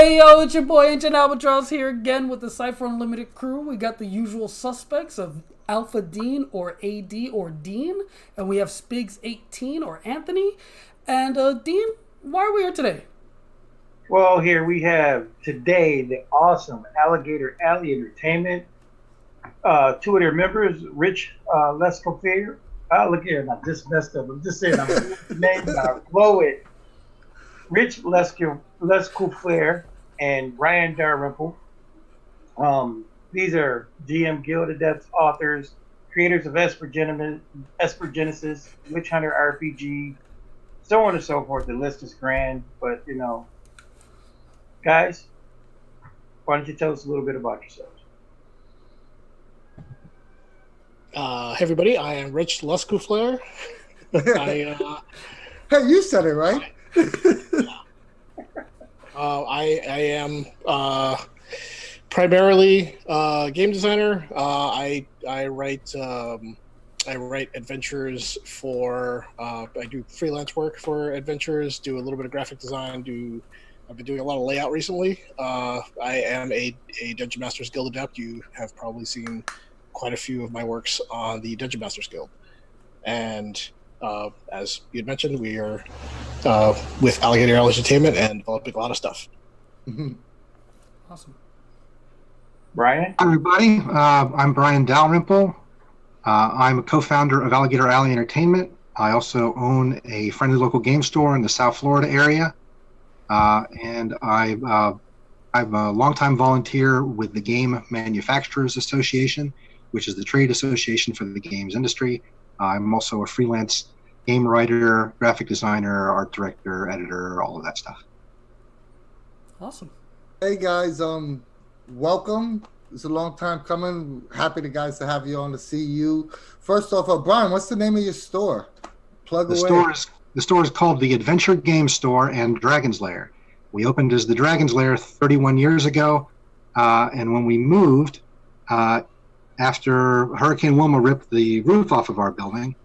Hey yo, it's your boy Ancient Albatross here again with the Cypher Unlimited crew. We got the usual suspects of Alpha Dean or AD or Dean, and we have Spigs18 or Anthony. And Dean, why are we here today? Well, here we have today the awesome Alligator Alley Entertainment. Two of their members, Rich Lescouflair. Look here, I just messed up. I'm just saying, I'm the name now. Blow it. Rich Lescouflair and Brian Dalrymple. These are GM Guild Adepts authors, creators of Esper Genesis, Witch Hunter RPG, so on and so forth. The list is grand, but guys, why don't you tell us a little bit about yourselves? Hey everybody, I am Rich Lescouflair. Hey, you said it right. I am primarily game designer. I write adventures for. I do freelance work for adventures. Do a little bit of graphic design. I've been doing a lot of layout recently. I am a Dungeon Masters Guild adept. You have probably seen quite a few of my works on the Dungeon Masters Guild, and as you had mentioned, we are with Alligator Entertainment and developing a lot of stuff. Mm-hmm. Awesome. Brian? Hi, everybody. I'm Brian Dalrymple. I'm a co-founder of Alligator Alley Entertainment. I also own a friendly local game store in the South Florida area. And I'm a longtime volunteer with the Game Manufacturers Association, which is the trade association for the games industry. I'm also a freelance game writer, graphic designer, art director, editor, all of that stuff. Awesome. Hey guys, welcome. It's a long time coming. Happy to have you on to see you. First off, Brian, what's the name of your store? Plug away. The store is called the Adventure Game Store and Dragon's Lair. We opened as the Dragon's Lair 31 years ago, and when we moved, after Hurricane Wilma ripped the roof off of our building,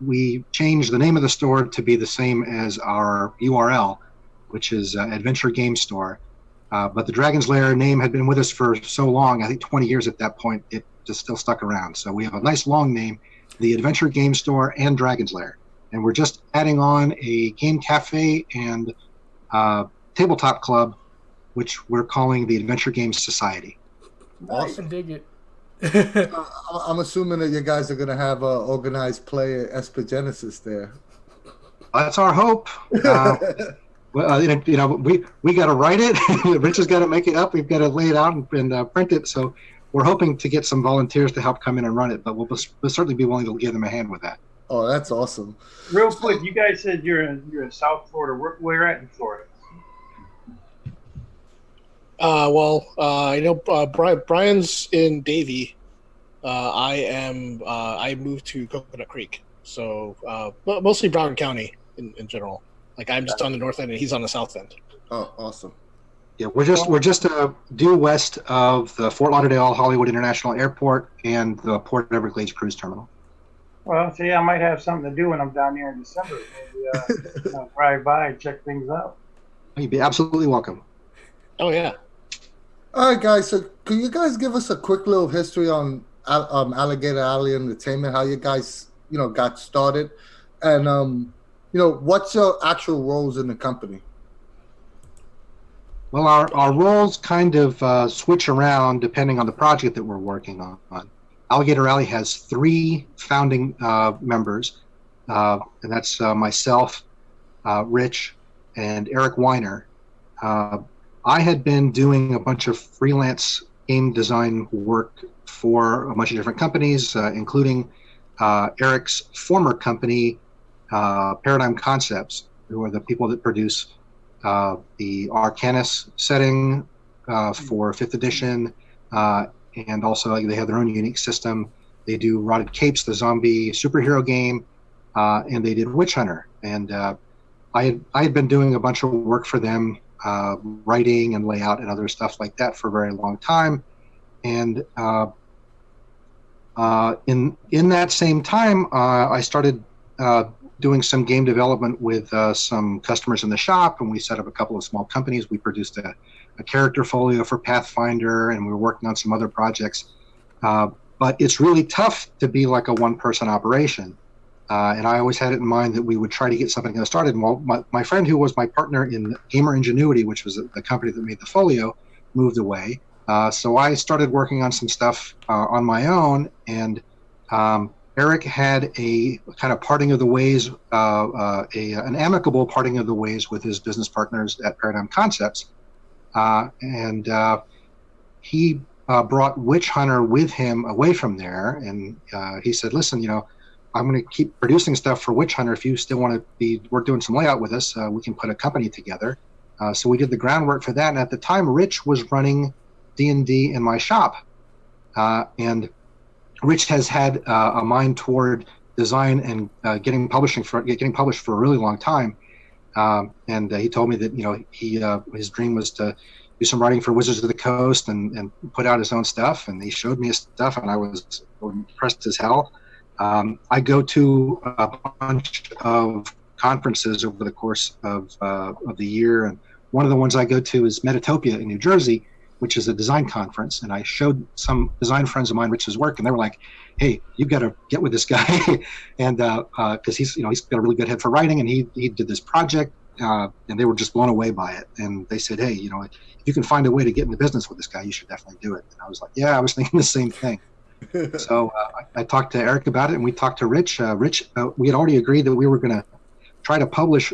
we changed the name of the store to be the same as our URL, which is Adventure Game Store. But the Dragon's Lair name had been with us for so long, I think 20 years at that point, it just still stuck around. So we have a nice long name, the Adventure Game Store and Dragon's Lair. And we're just adding on a game cafe and tabletop club, which we're calling the Adventure Games Society. Awesome. I dig it. I'm assuming that you guys are going to have an organized play at Esper Genesis there. That's our hope. We got to write it. Rich has got to make it up. We've got to lay it out and print it. So we're hoping to get some volunteers to help come in and run it, but we'll certainly be willing to give them a hand with that. Oh, that's awesome. Real quick, you guys said you're in South Florida. Where at in Florida? Brian's in Davie. I moved to Coconut Creek, so mostly Broward County in general. Like I'm just on the north end and he's on the south end. Oh, awesome. Yeah, we're just due west of the Fort Lauderdale Hollywood International Airport and the Port Everglades Cruise Terminal. Well, see, I might have something to do when I'm down there in December. Maybe drive by and check things out. You'd be absolutely welcome. Oh yeah. All right, guys. So, can you guys give us a quick little history on Alligator Alley Entertainment? How you guys, got started, and what's your actual roles in the company? Well, our roles kind of switch around depending on the project that we're working on. Alligator Alley has 3 founding members, and that's myself, Rich, and Eric Weiner. I had been doing a bunch of freelance game design work for a bunch of different companies, including Eric's former company, Paradigm Concepts, who are the people that produce the Arcanus setting for 5th edition, and also they have their own unique system. They do Rotted Capes, the zombie superhero game, and they did Witch Hunter. And I had been doing a bunch of work for them, writing and layout and other stuff like that for a very long time. And in that same time, I started doing some game development with some customers in the shop, and we set up a couple of small companies. We produced a character folio for Pathfinder, and we were working on some other projects. But it's really tough to be like a one-person operation. And I always had it in mind that we would try to get something started. And while my friend who was my partner in Gamer Ingenuity, which was the company that made the folio, moved away. So I started working on some stuff on my own, and Eric had a kind of parting of the ways, an amicable parting of the ways with his business partners at Paradigm Concepts. And he brought Witch Hunter with him away from there. And he said, listen, I'm going to keep producing stuff for Witch Hunter. If you still want to work doing some layout with us, we can put a company together. So we did the groundwork for that. And at the time, Rich was running D&D in my shop. And Rich has had a mind toward design and getting published for a really long time. And he told me that, his dream was to do some writing for Wizards of the Coast and put out his own stuff. And he showed me his stuff, and I was impressed as hell. I go to a bunch of conferences over the course of the year, and one of the ones I go to is Metatopia in New Jersey, which is a design conference. And I showed some design friends of mine Rich's work, and they were like, "Hey, you've got to get with this guy," and because he's got a really good head for writing, and he did this project, and they were just blown away by it. And they said, "Hey, if you can find a way to get into business with this guy, you should definitely do it." And I was like, "Yeah, I was thinking the same thing." So I talked to Eric about it, and we talked to Rich. We had already agreed that we were going to try to publish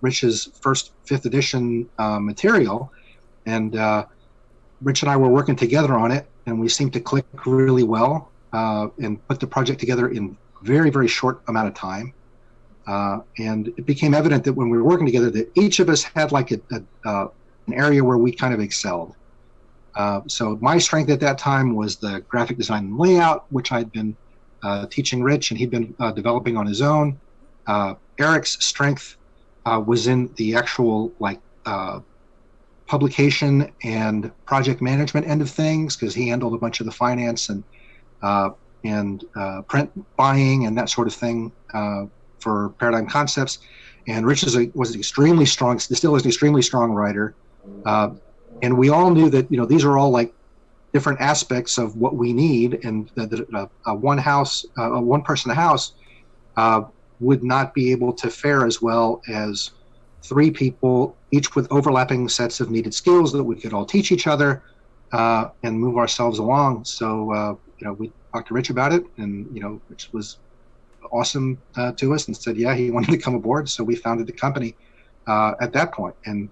Rich's first 5th edition material, and Rich and I were working together on it, and we seemed to click really well and put the project together in very, very short amount of time. And it became evident that when we were working together, that each of us had like an area where we kind of excelled. So my strength at that time was the graphic design and layout, which I'd been teaching Rich, and he'd been developing on his own. Eric's strength was in the actual publication and project management end of things, because he handled a bunch of the finance and print buying and that sort of thing for Paradigm Concepts. And Rich was extremely strong, still is an extremely strong writer. And we all knew that these are all like different aspects of what we need, and that a one-person house would not be able to fare as well as 3 people, each with overlapping sets of needed skills that we could all teach each other and move ourselves along. So we talked to Rich about it, and Rich was awesome to us and said, yeah, he wanted to come aboard. So we founded the company at that point. And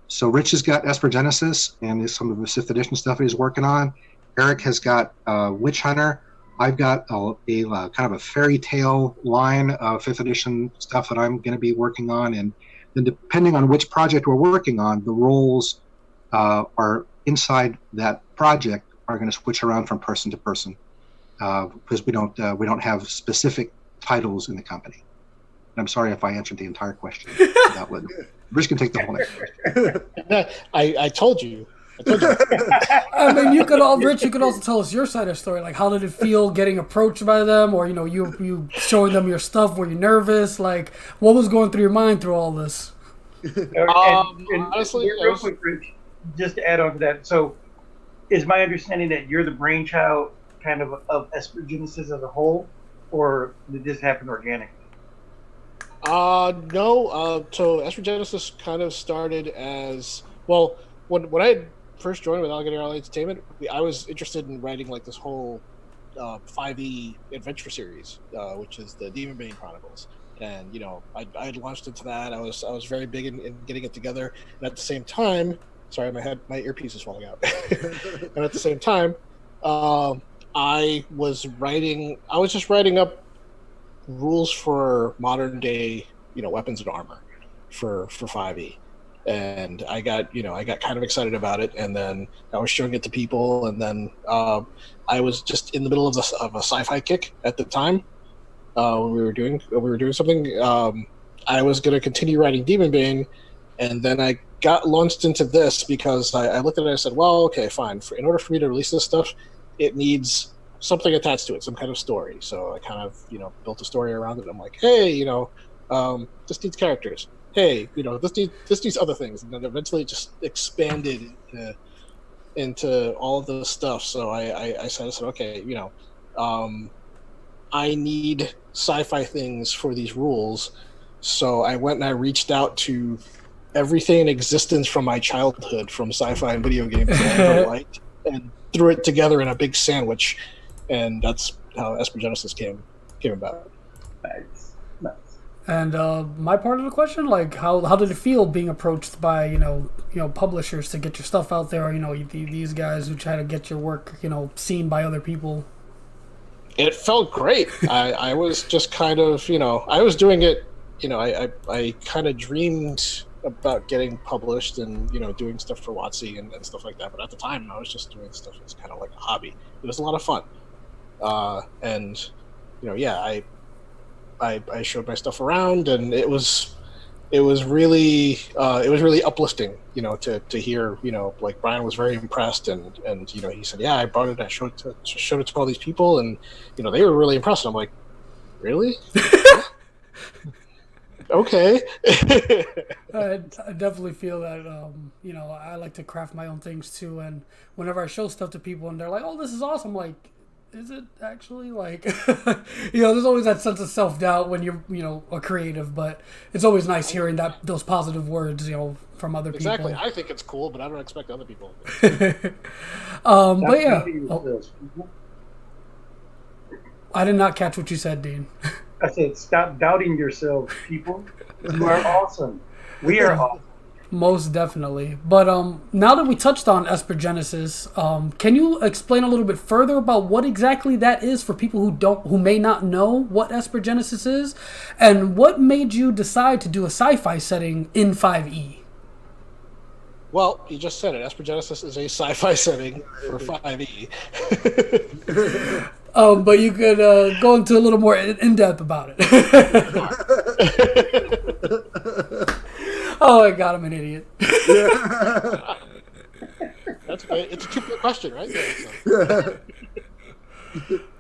so Rich has got Esper Genesis and some of the 5th edition stuff he's working on. Eric has got Witch Hunter. I've got a kind of a fairy tale line of 5th edition stuff that I'm going to be working on. And then depending on which project we're working on, the roles are inside that project are going to switch around from person to person because we don't have specific titles in the company. And I'm sorry if I answered the entire question without letting Rich can take the whole next question. I told you. I mean, Rich, you could also tell us your side of the story. Like, how did it feel getting approached by them, or you showing them your stuff? Were you nervous? Like, what was going through your mind through all this? Honestly, real quick, Rich, just to add on to that. So, is my understanding that you're the brainchild kind of Esper Genesis as a whole, or did this happen organically? No. So Esper Genesis kind of started as well. When I had first joined with Alligator Entertainment, I was interested in writing like this whole 5e adventure series, which is the Demon Bane Chronicles. And I had launched into that. I was very big in getting it together. And at the same time, sorry, my earpiece is falling out. And at the same time, I was just writing up rules for modern day, weapons and armor for 5e. And I got kind of excited about it, and then I was showing it to people, and then I was just in the middle of a sci-fi kick at the time when we were doing something. I was going to continue writing Demon Bane, and then I got launched into this because I looked at it and I said, well, okay, fine. In order for me to release this stuff, it needs something attached to it, some kind of story. So I kind of, built a story around it. I'm like, hey, this needs characters. Hey, this needs other things. And then eventually it just expanded into all of the stuff. So I said, okay, I need sci-fi things for these rules. So I went and I reached out to everything in existence from my childhood, from sci-fi and video games that I ever liked, and threw it together in a big sandwich. And that's how Esper Genesis came about. Nice. And my part of the question, like, how did it feel being approached by publishers to get your stuff out there? These guys who try to get your work seen by other people. It felt great. I was just kind of I was doing it. I kind of dreamed about getting published and doing stuff for WotC and stuff like that. But at the time, I was just doing stuff as kind of like a hobby. It was a lot of fun, and I showed my stuff around, and it was really uplifting, to hear, like Brian was very impressed, and he said, yeah, I brought it, I showed it to all these people, and they were really impressed. And I'm like, really? Okay. I definitely feel that I like to craft my own things too, and whenever I show stuff to people and they're like, oh, this is awesome, I'm like, is it actually? Like, there's always that sense of self-doubt when you're a creative, but it's always nice hearing those positive words from other people. Exactly. I think it's cool, but I don't expect other people. But yeah, I did not catch what you said, Dean. I said, stop doubting yourselves, people. You are awesome. We are awesome. Most definitely. But now that we touched on Esper Genesis, can you explain a little bit further about what exactly that is for people who may not know what Esper Genesis is, and what made you decide to do a sci-fi setting in 5e? Well, you just said it. Esper Genesis is a sci-fi setting for 5e. But you could go into a little more in-depth about it. Oh my god, I'm an idiot. That's okay. It's a two-part question, right? So.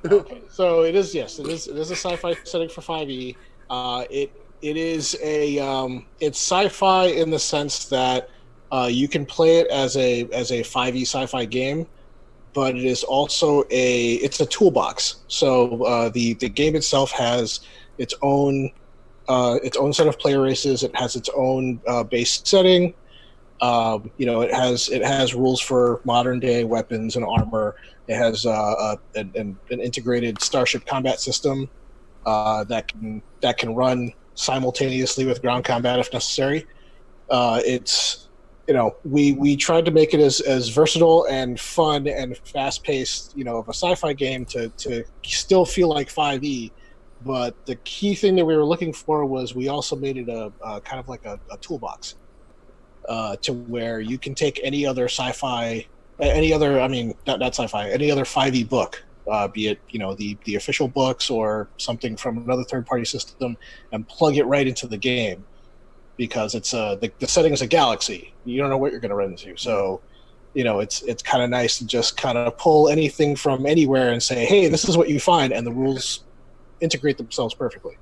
Okay, so it is a sci-fi setting for 5e. It is it's sci-fi in the sense that you can play it as a 5e sci-fi game, but it is also it's a toolbox. So the game itself has its own set of player races. It has its own base setting. It has rules for modern day weapons and armor. It has an integrated Starship Combat system that can run simultaneously with ground combat if necessary. We tried to make it as versatile and fun and fast paced, of a sci-fi game to still feel like 5e. But the key thing that we were looking for was we also made it a kind of like a toolbox to where you can take any other sci-fi, any other 5e book, be it the official books or something from another third-party system, and plug it right into the game, because it's the setting is a galaxy. You don't know what you're going to run into, so it's kind of nice to just kind of pull anything from anywhere and say, hey, this is what you find, and the rules integrate themselves perfectly.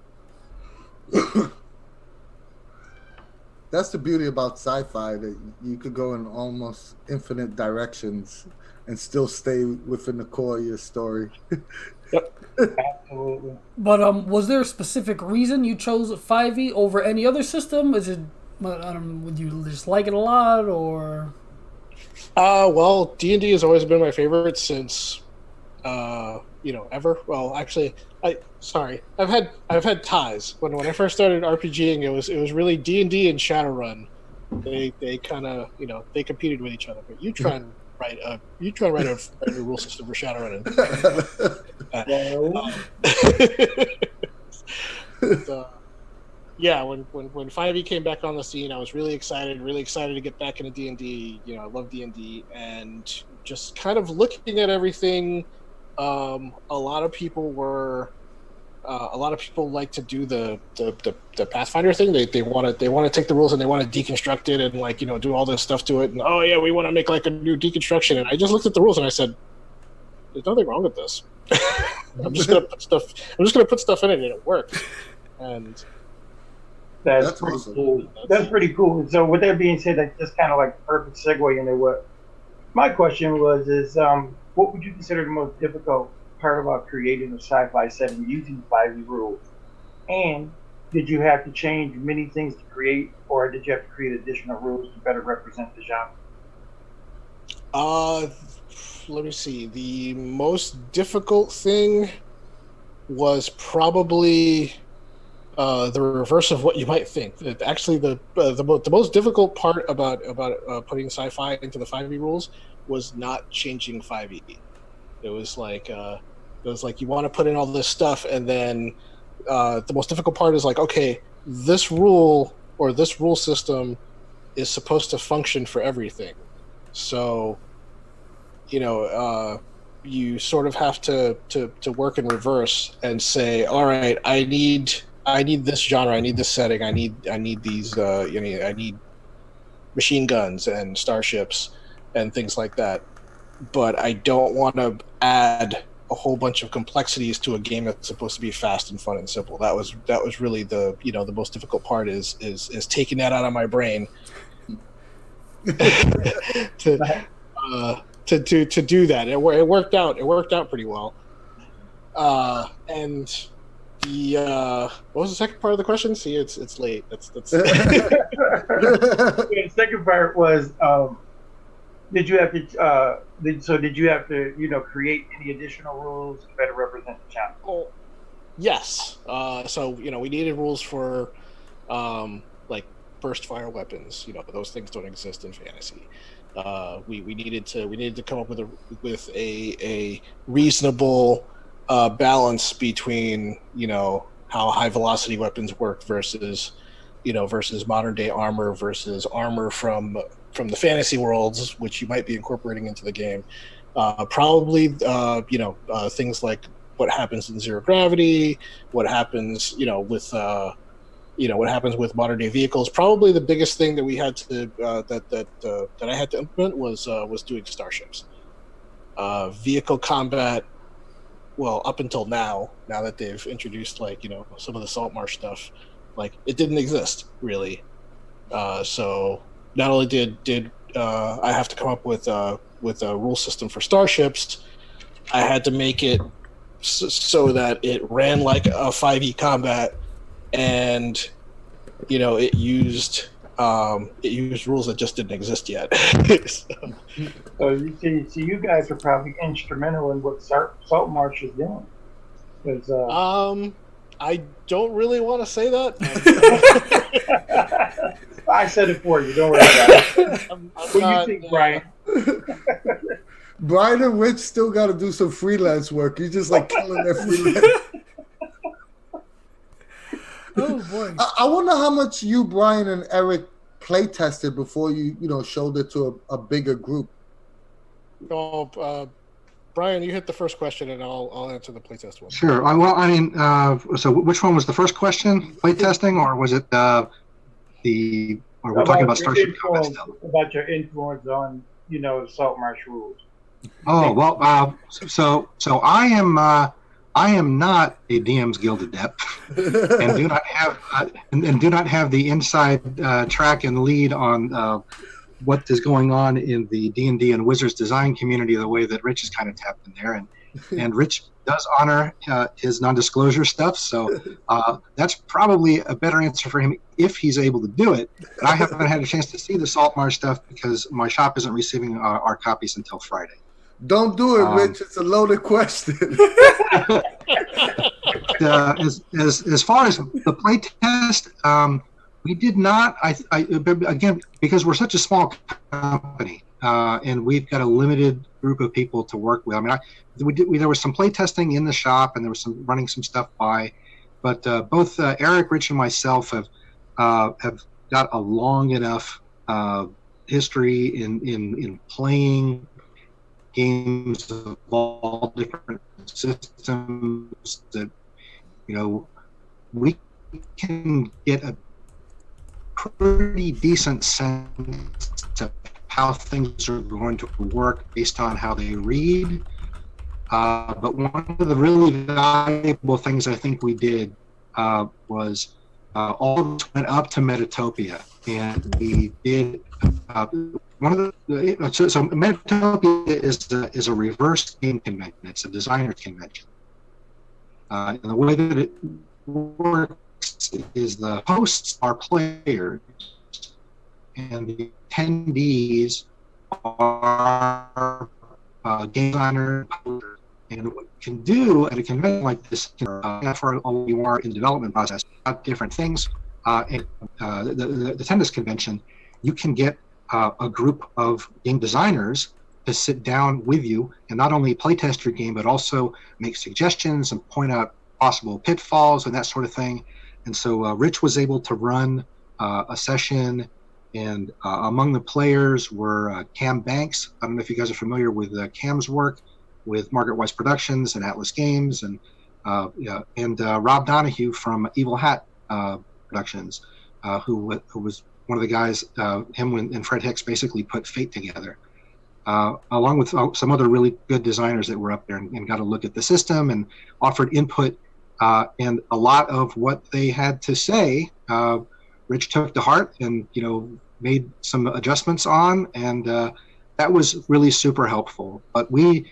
That's the beauty about sci-fi, that you could go in almost infinite directions and still stay within the core of your story. Yep. Absolutely. But was there a specific reason you chose 5e over any other system? Is it, would you just like it a lot, or? Well, D&D has always been my favorite since ever. Well, actually, I've had ties. When I first started RPGing, it was really D&D and Shadowrun. They kind of they competed with each other. But you try and write a new rule system for Shadowrun. When 5e came back on the scene, I was really excited to get back into D&D. I love D&D, and just kind of looking at everything. A lot of people like to do the Pathfinder thing. They want to take the rules and they want to deconstruct it and do all this stuff to it. And we want to make like a new deconstruction. And I just looked at the rules and I said, there's nothing wrong with this. I'm just gonna put stuff in it, and it works. And That's pretty awesome. cool. That's pretty cool. So with that being said, that's just kind of like a perfect segue into what my question was: is what would you consider the most difficult part about creating a sci-fi setting using 5e rules? And did you have to change many things to create, or did you have to create additional rules to better represent the genre? Let me see. The most difficult thing was probably the reverse of what you might think. Actually, the most difficult part about putting sci-fi into the 5e rules was not changing 5e. It was like you want to put in all this stuff, and then the most difficult part is like, okay, this rule or this rule system is supposed to function for everything. So, you sort of have to work in reverse and say, all right, I need this genre, I need this setting, I need these, I need machine guns and starships and things like that. But I don't want to add a whole bunch of complexities to a game that's supposed to be fast and fun and simple. That was really the most difficult part is taking that out of my brain to do that. It worked out. It worked out pretty well. And the what was the second part of the question? See, it's late. That's The second part was, did you have to create any additional rules to better represent the genre? Oh, yes. So we needed rules for like burst fire weapons. Those things don't exist in fantasy. We needed to come up with a reasonable balance between how high velocity weapons work versus modern day armor versus armor from the fantasy worlds, which you might be incorporating into the game. Probably things like what happens in zero gravity, what happens what happens with modern day vehicles. Probably the biggest thing that we had to that I had to implement was doing starships. Vehicle combat. Well, up until now that they've introduced some of the Saltmarsh stuff, it didn't exist really. So not only did I have to come up with a rule system for starships, I had to make it so that it ran like a 5e combat, and it used rules that just didn't exist yet. So you guys are probably instrumental in what Saltmarsh is doing. I don't really want to say that. I said it for you. Don't worry about it. What do you think, Brian? Brian and Rich still got to do some freelance work. You're just killing their freelance. Oh boy! I wonder how much you, Brian, and Eric play tested before you showed it to a bigger group. Oh, Brian, you hit the first question, and I'll answer the playtest one. Sure. So which one was the first question? Playtesting, or was it or we're talking about Starship Combat still? About your influence on the Saltmarsh rules. Oh well, so I am not a DM's Guild adept, and do not have the inside track and lead on what is going on in the D&D and Wizards design community the way that Rich is kind of tapped in there, and Rich does honor his non-disclosure stuff, so that's probably a better answer for him if he's able to do it. But I haven't had a chance to see the Saltmarsh stuff because my shop isn't receiving our copies until Friday. Don't do it, Rich. It's a loaded question. As far as the playtest, we did not. Again, because we're such a small company and we've got a limited group of people to work with. I mean, there was some playtesting in the shop, and there was running some stuff by. But both Eric, Rich, and myself have got a long enough history in playing games of all different systems that we can get a pretty decent sense of how things are going to work based on how they read. But one of the really valuable things I think we did was all of us went up to Metatopia, and we did one of the. So Metatopia is a reverse game convention. It's a designer convention, and the way that it works is the hosts are players, and the attendees are game designers. And what you can do at a convention like this, for all you are in the development process, about different things. The tennis convention, you can get a group of game designers to sit down with you and not only playtest your game, but also make suggestions and point out possible pitfalls and that sort of thing. And so Rich was able to run a session, and among the players were Cam Banks. I don't know if you guys are familiar with Cam's work with Margaret Weiss Productions and Atlas Games, and Rob Donahue from Evil Hat Productions, who was one of the guys, him and Fred Hicks basically put Fate together, along with some other really good designers that were up there and got a look at the system and offered input, and a lot of what they had to say, Rich took to heart and made some adjustments on, and that was really super helpful. But we,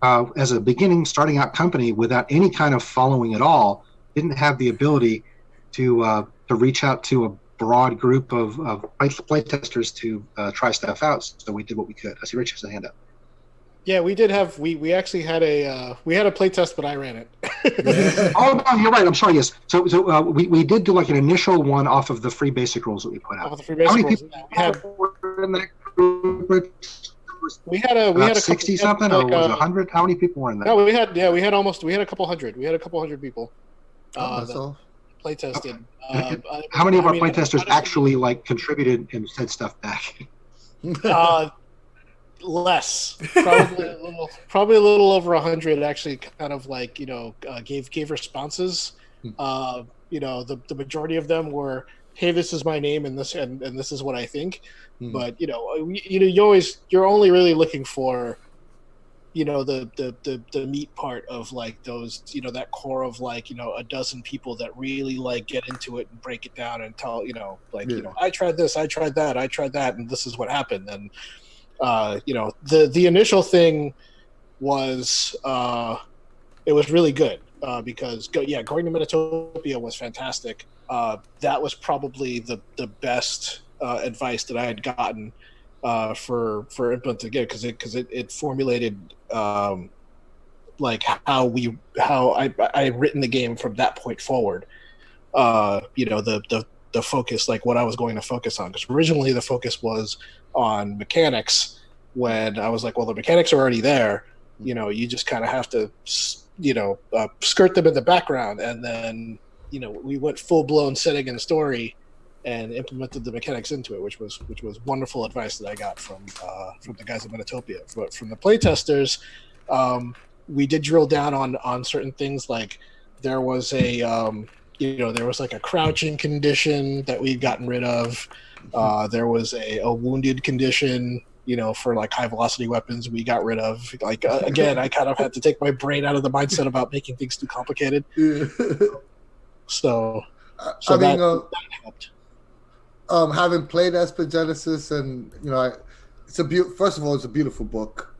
as a beginning starting out company without any kind of following at all, didn't have the ability to reach out to a broad group of playtesters to try stuff out. So we did what we could. I see Rich has a hand up. Yeah, we did have we actually had a playtest, but I ran it. Oh no, you're right. I'm sorry. Yes. So we did do like an initial one off of the free basic rules that we put out. Off of the free basic rules. Were in that group? We had a 60 something, or was it 100? How many people were in that? No, we had a couple hundred. We had a couple hundred people. So Play tested. How many of our playtesters actually contributed and said stuff back? Less, probably a little over 100 actually kind of gave responses. The majority of them were, hey, this is my name and this is what I think. But you're only really looking for the meat part of those, that core of a dozen people that really get into it and break it down and tell I tried this, I tried that, and this is what happened. And the initial thing was it was really good because going to Metatopia was fantastic. That was probably the best advice that I had gotten for implementing again, because it formulated how I had written the game from that point forward. The focus, what I was going to focus on, because originally the focus was on mechanics. When I was like, well, the mechanics are already there, you just kind of have to skirt them in the background. And then we went full blown setting and story and implemented the mechanics into it, which was wonderful advice that I got from the guys at Metatopia. But from the playtesters, we did drill down on certain things. Like there was a crouching condition that we'd gotten rid of. There was a wounded condition, for high velocity weapons we got rid of. Again, I kind of had to take my brain out of the mindset about making things too complicated. So that helped. Having played Esper Genesis, and first of all, it's a beautiful book.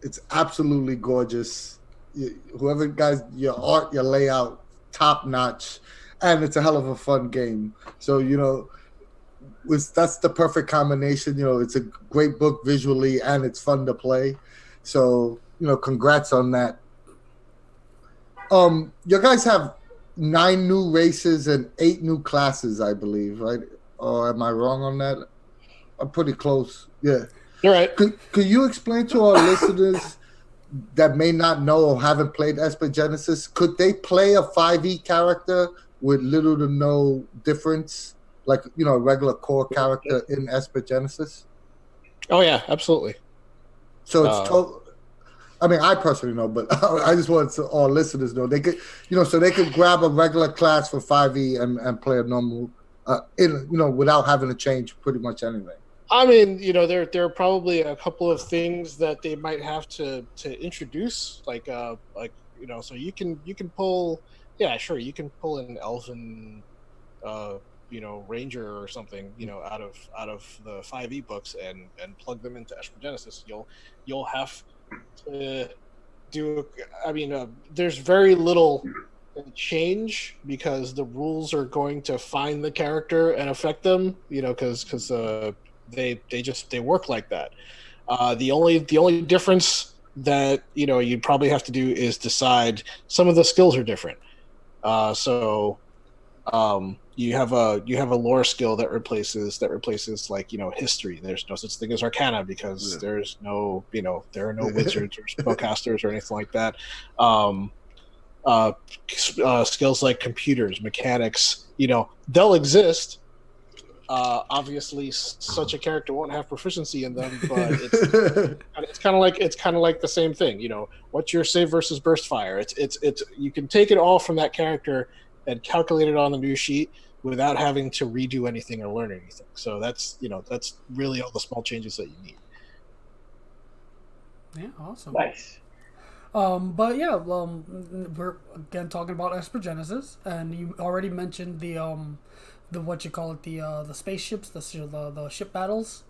It's absolutely gorgeous. Whoever guys, your art, your layout, top notch, and it's a hell of a fun game. So that's the perfect combination. It's a great book visually, and it's fun to play. So congrats on that. You guys have 9 new races and 8 new classes, I believe, right? Or am I wrong on that? I'm pretty close. Yeah. You're right. Could you explain to our listeners that may not know or haven't played Esper Genesis, could they play a 5e character with little to no difference, a regular core character in Esper Genesis? Oh yeah, absolutely. So it's I personally know, but I just want all listeners know they could, so they could grab a regular class for 5e and play a normal, without having to change pretty much anything. I mean, there are probably a couple of things that they might have to introduce, so you can pull, yeah, sure, you can pull an elven, ranger or something, out of the 5e books and plug them into Esper Genesis. You'll have to do. I mean, there's very little change because the rules are going to find the character and affect them. Because they work like that. The only difference that you'd probably have to do is decide some of the skills are different. You have a lore skill that replaces like history. There's no such thing as Arcana because there's no there are no wizards or spellcasters or anything like that. Skills like computers, mechanics, they'll exist. Obviously, such a character won't have proficiency in them, but it's kind of like the same thing. What's your save versus burst fire? It's you can take it all from that character and calculate it on the new sheet without having to redo anything or learn anything. So that's really all the small changes that you need. Yeah, awesome. Nice. But yeah, we're again talking about Esper Genesis, and you already mentioned the what you call it, the spaceships, the ship battles.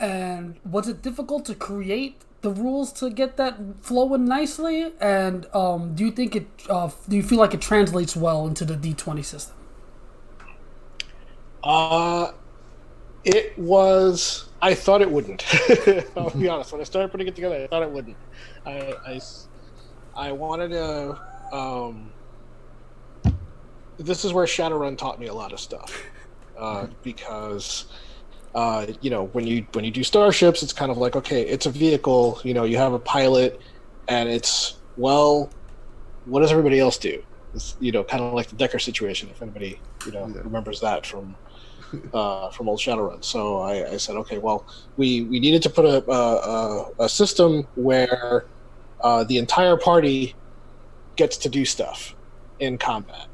And was it difficult to create the rules to get that flowing nicely? And do you think do you feel like it translates well into the D20 system? It was. I thought it wouldn't. I'll be honest. When I started putting it together, I thought it wouldn't. I wanted to. This is where Shadowrun taught me a lot of stuff, because when you do starships, it's kind of like, okay, it's a vehicle. You have a pilot, and it's, well, what does everybody else do? It's kind of like the Decker situation. If anybody remembers that from old Shadowrun. So I said, okay, well, we needed to put a system where the entire party gets to do stuff in combat.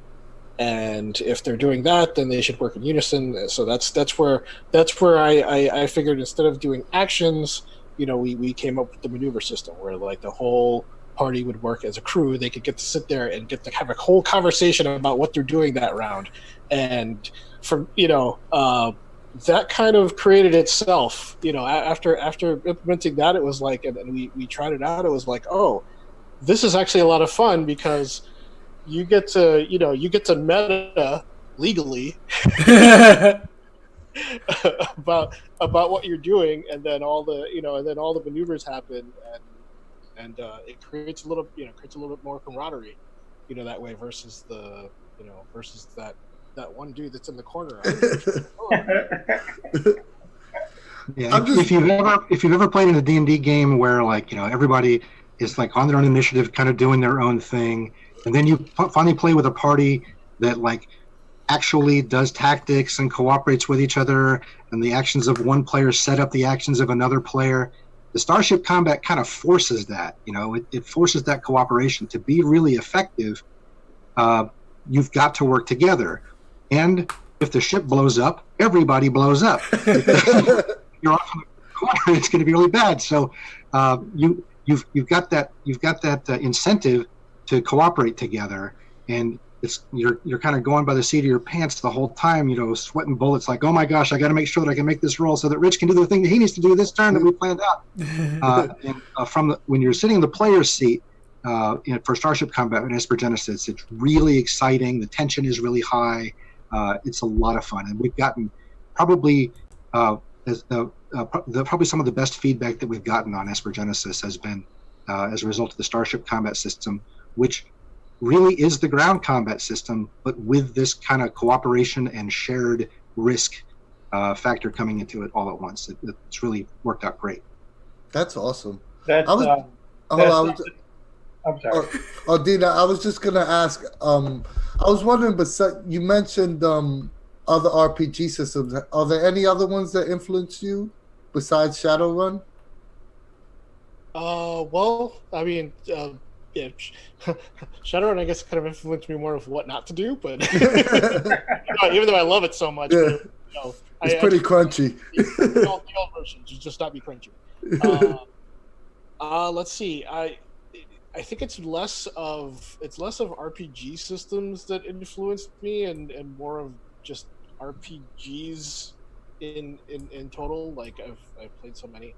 And if they're doing that, then they should work in unison. So that's where I figured, instead of doing actions, we came up with the maneuver system where, like, the whole party would work as a crew. They could get to sit there and get to have a whole conversation about what they're doing that round. And from that kind of created itself. After implementing that, it was like, and we tried it out. It was like, oh, this is actually a lot of fun because you get to meta legally about what you're doing, and then all the maneuvers happen, and it creates a little bit more camaraderie, that way, versus that one dude that's in the corner. Yeah, if you've ever played in a D&D game where, like, everybody is, like, on their own initiative, kind of doing their own thing, and then you finally play with a party that, like, actually does tactics and cooperates with each other, and the actions of one player set up the actions of another player. The Starship Combat kind of forces that. It forces that cooperation. To be really effective, you've got to work together. And if the ship blows up, everybody blows up. You're off in the corner, it's going to be really bad. So you've got that incentive to cooperate together, and you're kind of going by the seat of your pants the whole time, sweating bullets, like, oh my gosh, I got to make sure that I can make this roll so that Rich can do the thing that he needs to do this turn that we planned out. When you're sitting in the player's seat for Starship Combat in Esper Genesis, it's really exciting. The tension is really high. It's a lot of fun, and we've gotten probably probably some of the best feedback that we've gotten on Esper Genesis has been as a result of the Starship Combat system, which really is the ground combat system, but with this kind of cooperation and shared risk factor coming into it all at once. It's really worked out great. That's awesome. I'm sorry. Dina, I was just gonna ask. I was wondering, but you mentioned other RPG systems. Are there any other ones that influence you besides Shadowrun? Well, I mean, yeah, Shadowrun, I guess, kind of influenced me more of what not to do, but even though I love it so much, Yeah. It's pretty crunchy. The old version should just not be crunchy. Let's see. I think it's less of RPG systems that influenced me, and more of just RPGs in total. Like I've played so many,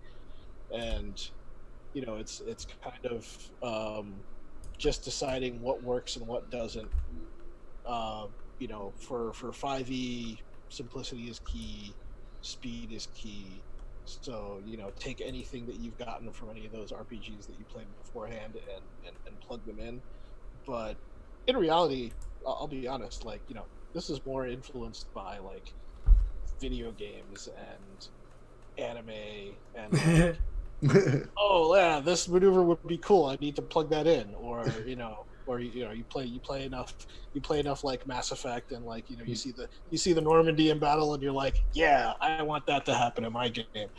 and it's kind of just deciding what works and what doesn't. For 5e, simplicity is key, speed is key. So, take anything that you've gotten from any of those RPGs that you played beforehand and plug them in. But in reality, I'll be honest, this is more influenced by video games and anime and oh yeah, this maneuver would be cool. I need to plug that in, or you play enough like Mass Effect, and you see the Normandy in battle, and you're like, yeah, I want that to happen in my game.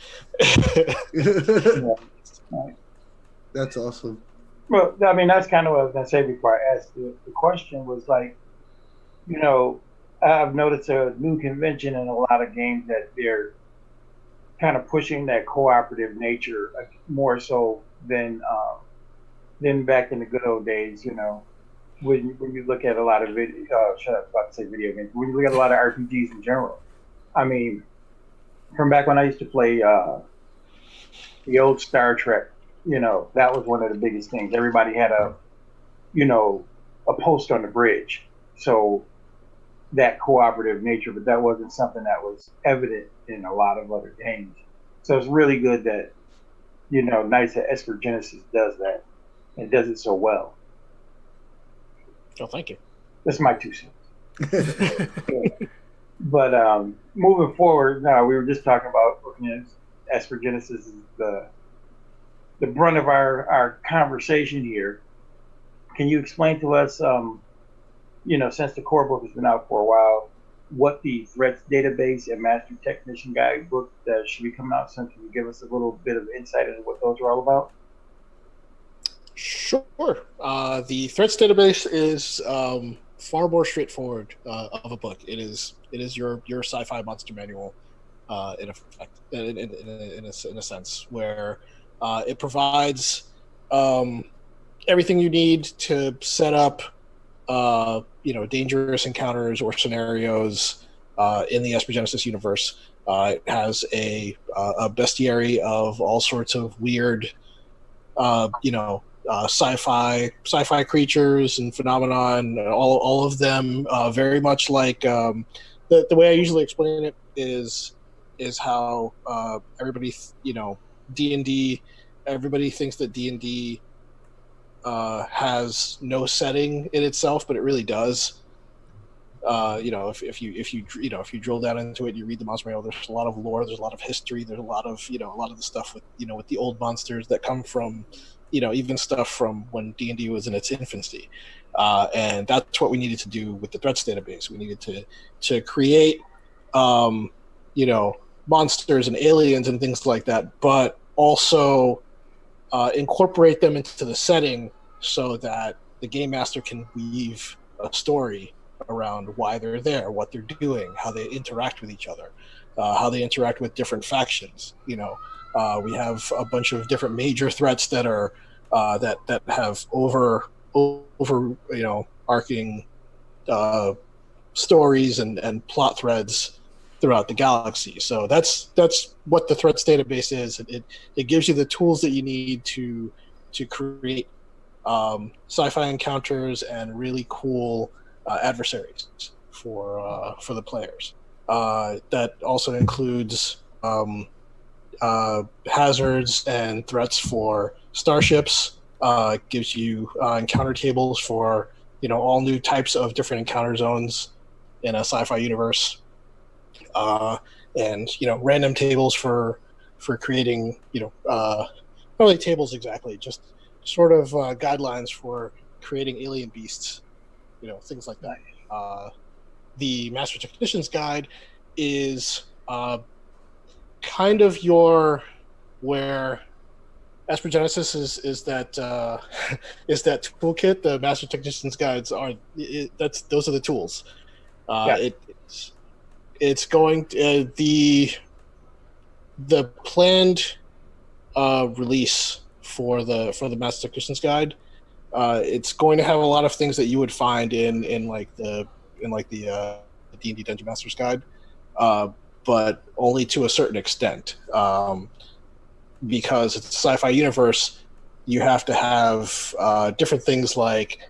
That's awesome. Well, I mean, that's kind of what I was going to say before I asked the question was I've noticed a new convention in a lot of games that they're kind of pushing that cooperative nature more so than back in the good old days. When you look at a lot of video games. When you look at a lot of RPGs in general, I mean, from back when I used to play the old Star Trek, that was one of the biggest things. Everybody had a post on the bridge, so that cooperative nature, but that wasn't something that was evident in a lot of other games. So it's really good that, nice that Esper Genesis does that and does it so well. Oh, thank you. That's my 2 cents. But moving forward, now we were just talking about Esper Genesis is the brunt of our conversation here. Can you explain to us, since the core book has been out for a while, what the threats database and master technician guide book that should be coming out soon? Can you give us a little bit of insight into what those are all about? Sure. The threats database is far more straightforward of a book. It is your sci-fi monster manual, in effect, in a sense, where it provides everything you need to set up dangerous encounters or scenarios in the Esper Genesis universe. It has a bestiary of all sorts of weird, sci-fi creatures and phenomena, and all of them very much like the way I usually explain it is how everybody D&D, everybody thinks that D&D has no setting in itself, but it really does. If you drill down into it, you read the monster manual. There's a lot of lore. There's a lot of history. There's a lot of the stuff with with the old monsters that come from even stuff from when D&D was in its infancy, and that's what we needed to do with the threats database. We needed to create monsters and aliens and things like that, but also incorporate them into the setting so that the game master can weave a story around why they're there, what they're doing, how they interact with each other, how they interact with different factions. We have a bunch of different major threats that are that have over arcing stories and plot threads throughout the galaxy. So that's what the threats database is. It gives you the tools that you need to create sci-fi encounters and really cool adversaries for the players. That also includes hazards and threats for starships. It gives you encounter tables for all new types of different encounter zones in a sci-fi universe. And random tables for creating not really tables exactly, just sort of guidelines for creating alien beasts, things like that. The Master Technician's Guide is kind of where Esper Genesis is that is that toolkit. The Master Technician's Guides those are the tools. it's going to, the planned release for the Master Christian's Guide. It's going to have a lot of things that you would find in the D&D Dungeon Master's Guide, but only to a certain extent. Because it's a sci-fi universe, you have to have different things like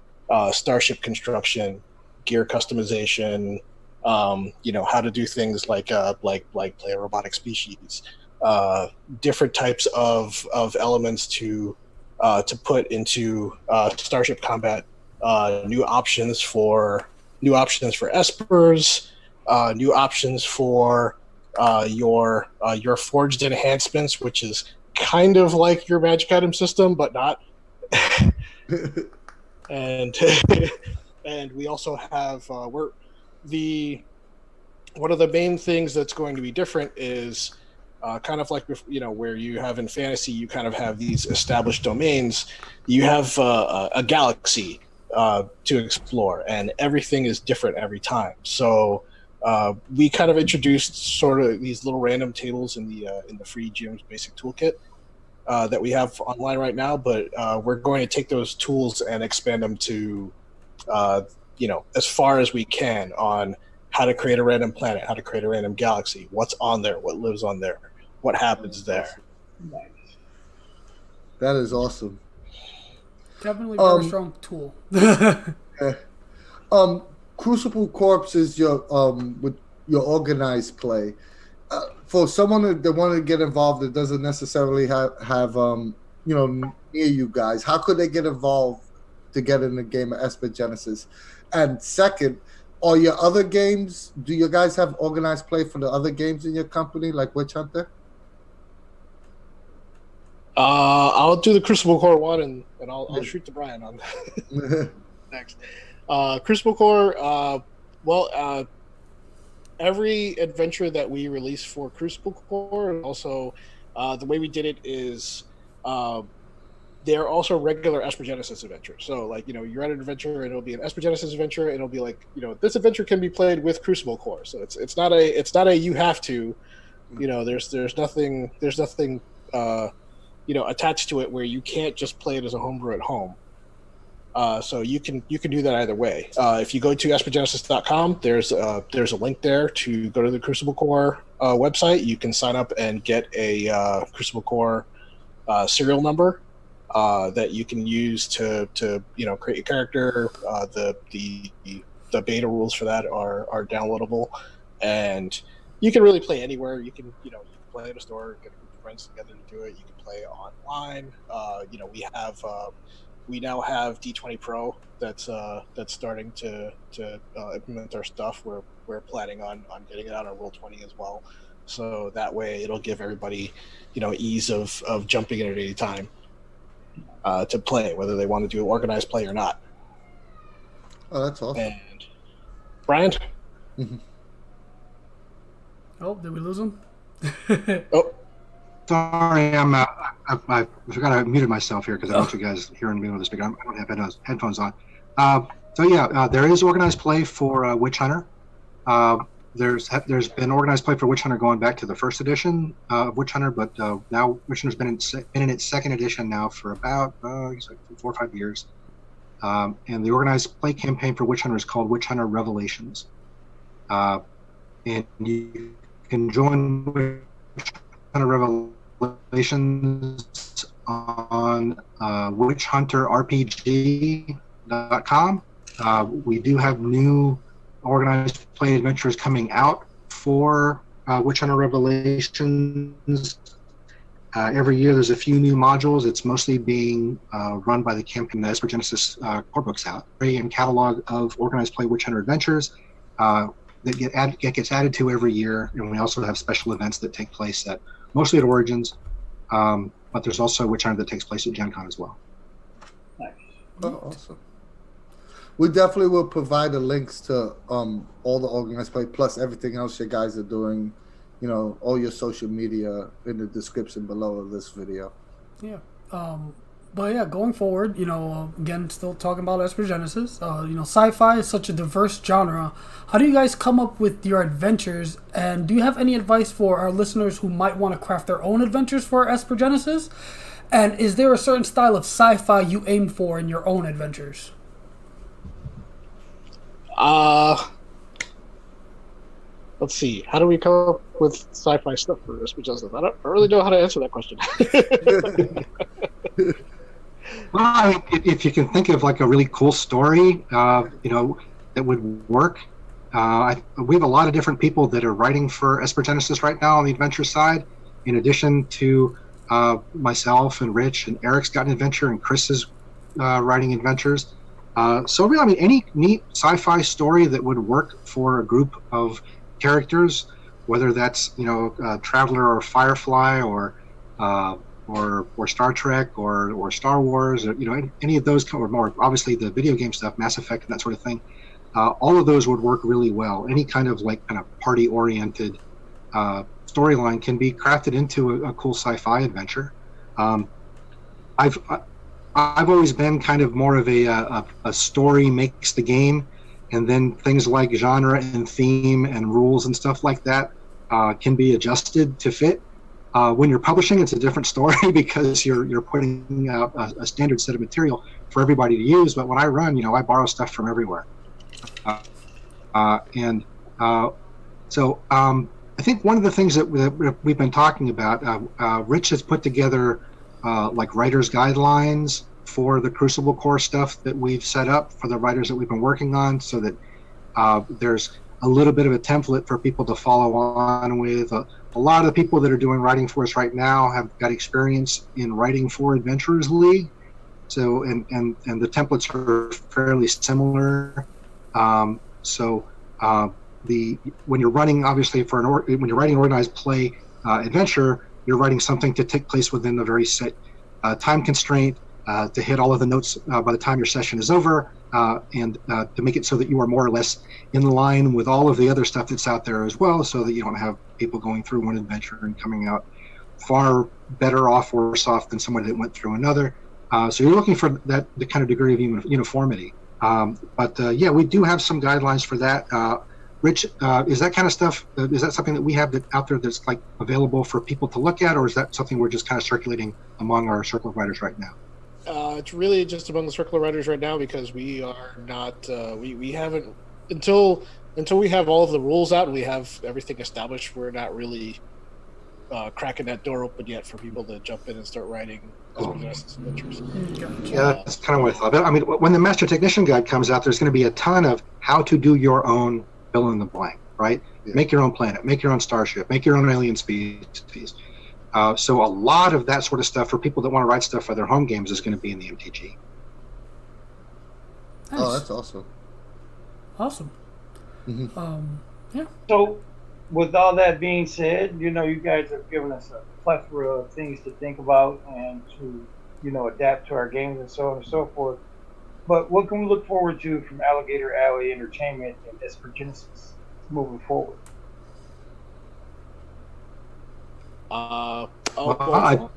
starship construction, gear customization, how to do things like play a robotic species, different types of elements to put into Starship Combat, new options for Espers, new options for your forged enhancements, which is kind of like your magic item system, but not. and we also have one of the main things that's going to be different is kind of like where you have in fantasy, you kind of have these established domains. You have a galaxy to explore, and everything is different every time. So we kind of introduced sort of these little random tables in the free GM's basic toolkit that we have online right now, but we're going to take those tools and expand them to as far as we can on how to create a random planet, how to create a random galaxy, what's on there, what lives on there, what happens there. Nice. That is awesome. Definitely a very strong tool. Crucible Corps is your with your organized play. For someone that want to get involved that doesn't necessarily have near you guys, how could they get involved to get in the game of Esper Genesis? And second, are your other games, do you guys have organized play for the other games in your company, like Witch Hunter? I'll do the Crucible Core one, and I'll shoot to Brian on that next. Crucible Core, every adventure that we release for Crucible Core, also the way we did it is they're also regular Esper Genesis adventures. So you're at an adventure and it'll be an Esper Genesis adventure, and it'll be this adventure can be played with Crucible Core. So it's not a you have to, there's nothing attached to it where you can't just play it as a homebrew at home. So you can do that either way. If you go to espergenesis.com, there's a link there to go to the Crucible Core website. You can sign up and get a Crucible Core serial number that you can use to create a character. The beta rules for that are downloadable, and you can really play anywhere. You can play at a store, get a group of friends together to do it. You can play online. We now have D20 Pro that's starting to implement our stuff. We're planning on getting it out on Roll20 as well, so that way it'll give everybody ease of jumping in at any time to play, whether they want to do organized play or not. Oh, that's awesome. And Brian? Mm-hmm. Oh, did we lose him? Oh. Sorry, I forgot I muted myself here because I don't want you guys hearing me with the speaker. I don't have headphones on. There is organized play for Witch Hunter. There's been organized play for Witch Hunter going back to the first edition of Witch Hunter, but now Witch Hunter's been in its second edition now for about 4 or 5 years. And the organized play campaign for Witch Hunter is called Witch Hunter Revelations. And you can join Witch Hunter Revelations on witchhunterrpg.com. We do have new organized play adventures coming out for Witch Hunter Revelations. Every year there's a few new modules. It's mostly being run by the campaign that Esper Genesis core books out. And catalog of organized play Witch Hunter adventures that gets added to every year. And we also have special events that take place mostly at Origins, but there's also Witch Hunter that takes place at Gen Con as well. Nice. Oh, awesome. We definitely will provide the links to all the organized play plus everything else you guys are doing, all your social media in the description below of this video. Yeah. But yeah, going forward, again, still talking about Esper Genesis. Sci-fi is such a diverse genre. How do you guys come up with your adventures? And do you have any advice for our listeners who might want to craft their own adventures for Esper Genesis? And is there a certain style of sci-fi you aim for in your own adventures? Let's see. How do we come up with sci-fi stuff for Esper Genesis? I don't really know how to answer that question. Well, I mean, if you can think of like a really cool story, that would work. We have a lot of different people that are writing for Esper Genesis right now on the adventure side. In addition to myself and Rich and Eric's got an adventure, and Chris is writing adventures. So really, I mean, any neat sci-fi story that would work for a group of characters, whether that's Traveler or Firefly or Star Trek or Star Wars, or any of those, or more obviously the video game stuff, Mass Effect and that sort of thing. All of those would work really well. Any kind of party oriented storyline can be crafted into a cool sci-fi adventure. I've always been kind of more of a story makes the game, and then things like genre and theme and rules and stuff like that can be adjusted to fit. When you're publishing, it's a different story because you're putting out a standard set of material for everybody to use. But when I run, I borrow stuff from everywhere. So I think one of the things that we've been talking about, Rich has put together writer's guidelines for the Crucible Core stuff that we've set up for the writers that we've been working on, so that there's a little bit of a template for people to follow on with. A lot of the people that are doing writing for us right now have got experience in writing for Adventurers League, so and the templates are fairly similar. When you're running, obviously, when you're writing organized play adventure, you're writing something to take place within a very set time constraint, to hit all of the notes by the time your session is over, and to make it so that you are more or less in line with all of the other stuff that's out there as well, so that you don't have people going through one adventure and coming out far better off or worse off than somebody that went through another. So you're looking for the kind of degree of uniformity. Yeah, we do have some guidelines for that. Rich, is that kind of stuff, is that something that we have out there that's available for people to look at, or is that something we're just kind of circulating among our circle of writers right now? It's really just among the circle of writers right now, because we are not, we haven't, until we have all of the rules out and we have everything established, we're not really cracking that door open yet for people to jump in and start writing adventures. Yeah, that's kind of what I thought. I mean, when the Master Technician Guide comes out, there's going to be a ton of how to do your own fill in the blank, right? Yeah. Make your own planet, make your own starship, make your own alien species. So a lot of that sort of stuff for people that want to write stuff for their home games is going to be in the MTG. Nice. Oh, that's awesome. Awesome. Mm-hmm. Yeah. So, with all that being said, you guys have given us a plethora of things to think about and to, adapt to our games and so on and so forth. But what can we look forward to from Alligator Alley Entertainment and Esper Genesis moving forward? Yeah, go ahead.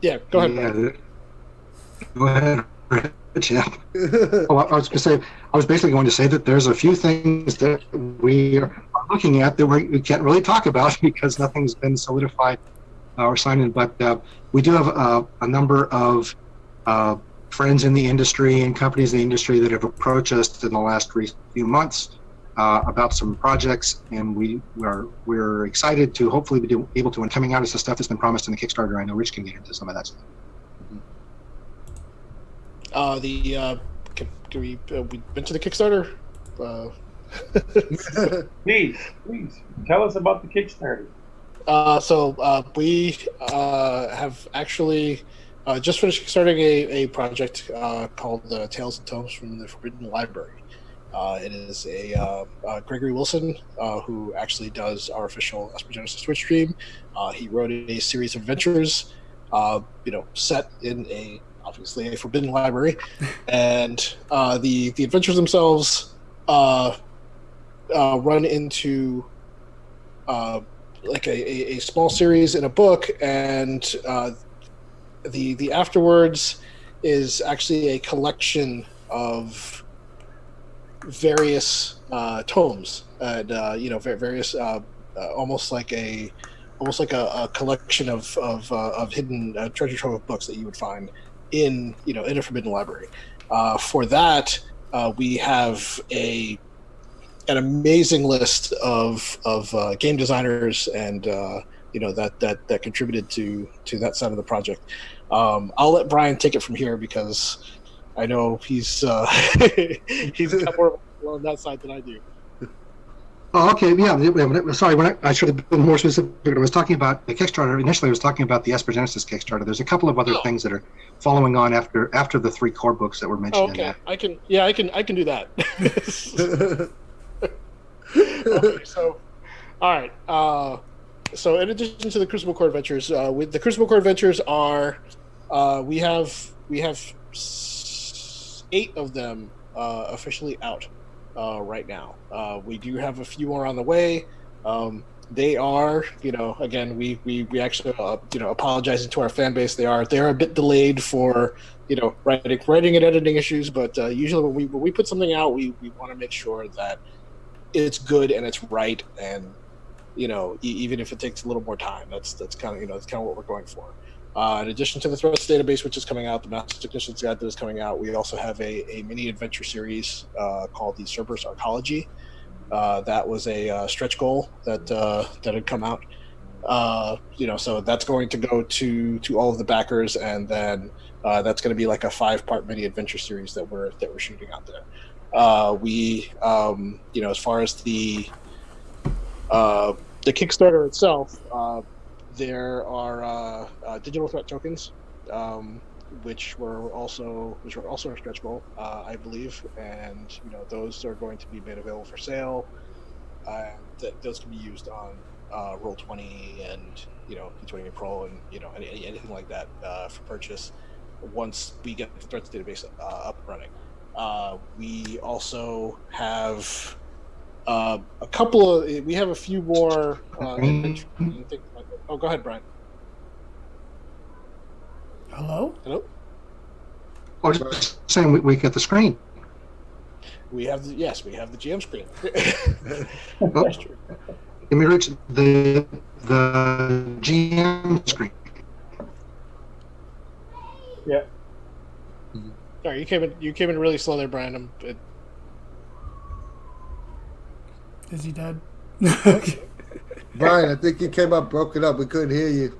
Yeah, go ahead, Rich. Yeah. I was basically going to say that there's a few things that we are looking at that we can't really talk about because nothing's been solidified or signed in. But we do have a number of friends in the industry and companies in the industry that have approached us in the last few months about some projects, and we're excited to hopefully be able to, when coming out, is the stuff that's been promised in the Kickstarter. I know Rich can get into some of that stuff. Can we went to the Kickstarter? Please tell us about the Kickstarter. So we have actually just finished starting a project called Tales and Tomes from the Forbidden Library. It is a Gregory Wilson who actually does our official Esper Genesis Twitch stream. He wrote a series of adventures, set in obviously a forbidden library, and the adventures themselves run into like a small series in a book, and the afterwards is actually a collection of various tomes and various almost like a collection of hidden treasure trove of books that you would find in a forbidden library. For that, we have an amazing list of game designers and that contributed to that side of the project. I'll let Brian take it from here because I know he's got more on that side than I do. Oh, okay. Yeah. Sorry. I should have been more specific. When I was talking about the Kickstarter, initially I was talking about the Esper Genesis Kickstarter. There's a couple of other things that are following on after the 3 core books that were mentioned. Okay. In that. I can do that. Okay. So, all right. So in addition to the Crucible Core Adventures, with the Crucible Core Adventures are we have 8 of them officially out right now. We do have a few more on the way. They are, again, we actually, apologizing to our fan base. They are a bit delayed for, writing and editing issues. But usually when we put something out, we want to make sure that it's good and it's right, and even if it takes a little more time, that's kind of what we're going for. In addition to the Threats database, which is coming out, the Master Technician's Guide that is coming out, we also have a mini adventure series called the Cerberus Arcology. That was a stretch goal that had come out. So that's going to go to all of the backers, and then that's going to be like a 5-part mini adventure series that we're shooting out there. As far as the Kickstarter itself. There are digital threat tokens, which were also a stretch goal, I believe, and those are going to be made available for sale. Those can be used on Roll20 and D20 Pro and anything like that for purchase once we get the threats database up and running. We also have we have a few more. Oh, go ahead, Brian. Hello? Hello? I was just saying we get the screen. We have the GM screen. That's true. Let me reach the GM screen. Yeah. Sorry, you came in really slow there, Brian. Is he dead? Brian, I think you came up broken up. We couldn't hear you.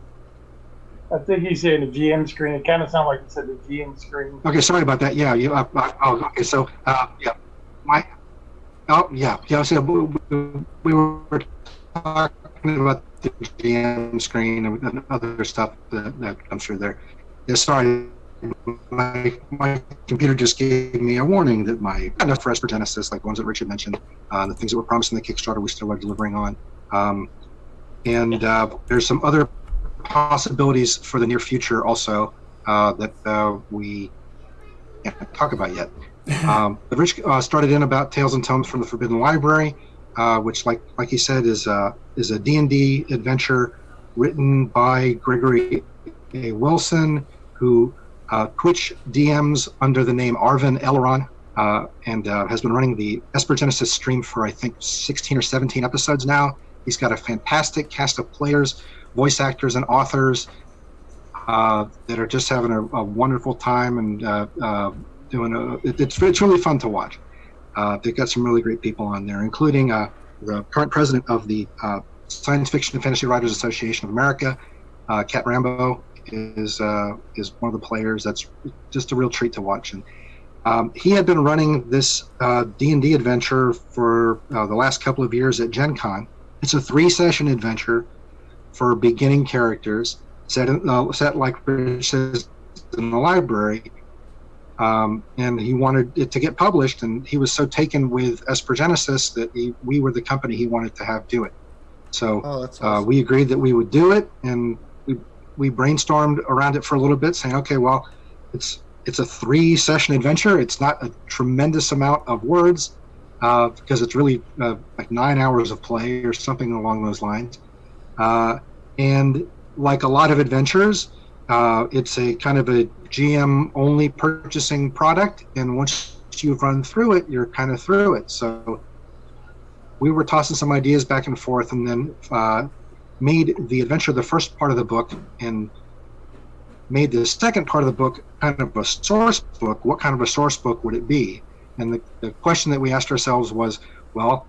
I think he's saying the GM screen. It kind of sounded like you said the GM screen. Okay, sorry about that. Yeah, okay. So, So we were talking about the GM screen and other stuff that comes through there. Yeah, sorry. My computer just gave me a warning that enough for Esper Genesis, like the ones that Richard mentioned, the things that were promised in the Kickstarter, we still are delivering on. There's some other possibilities for the near future also that we can't talk about yet. But Rich started in about Tales and Tomes from the Forbidden Library, which, like he said, is a D&D adventure written by Gregory A. Wilson, who Twitch DMs under the name Arvin Elron, and has been running the Esper Genesis stream for, I think, 16 or 17 episodes now. He's got a fantastic cast of players, voice actors, and authors that are just having a wonderful time and it's really fun to watch. They've got some really great people on there, including the current president of the Science Fiction and Fantasy Writers Association of America, Kat Rambo, is one of the players. That's just a real treat to watch. And he had been running this D&D adventure for the last couple of years at Gen Con. It's a 3-session adventure for beginning characters set like Rich says in the library. And he wanted it to get published, and he was so taken with Esper Genesis that we were the company he wanted to have do it. So that's awesome. We agreed that we would do it, and we brainstormed around it for a little bit, saying, okay, well, it's a 3-session adventure. It's not a tremendous amount of words because it's really like 9 hours of play or something along those lines. And like a lot of adventures, It's a kind of a GM-only purchasing product, and once you've run through it, you're kind of through it. So we were tossing some ideas back and forth, and then made the adventure the first part of the book, and made the second part of the book kind of a source book. What kind of a source book would it be? And the question that we asked ourselves was, well,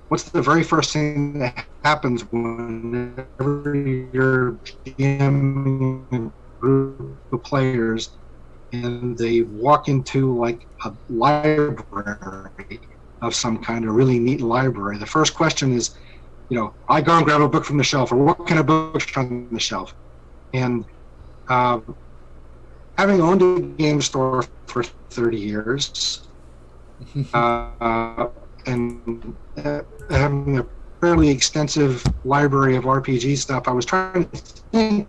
what's the very first thing that happens whenever you're GMing a group of players and they walk into like a library of some kind, a really neat library? The first question is, I go and grab a book from the shelf, or what kind of books are on the shelf? And having owned a game store for 30 years, and having a fairly extensive library of RPG stuff, I was trying to think,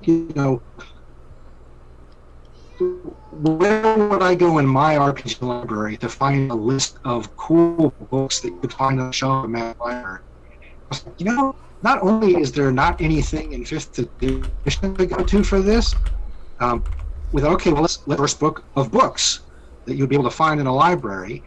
where would I go in my RPG library to find a list of cool books that you could find on the shelf in my library? I was like, not only is there not anything in 5th edition to go to for this, let's let first book of books that you'd be able to find in a library.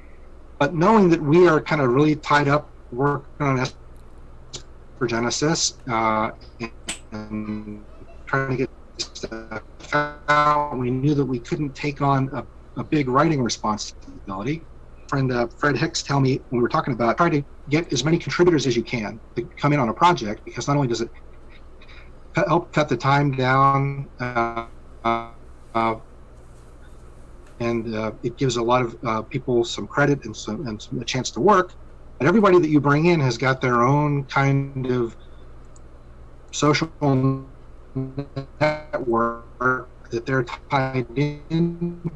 But knowing that we are kind of really tied up working on Esper Genesis and trying to get stuff out, we knew that we couldn't take on a big writing responsibility. Friend Fred Hicks tell me when we were talking about try to get as many contributors as you can to come in on a project, because not only does it help cut the time down, and it gives a lot of people some credit and a chance to work. But everybody that you bring in has got their own kind of social network that they're tied into.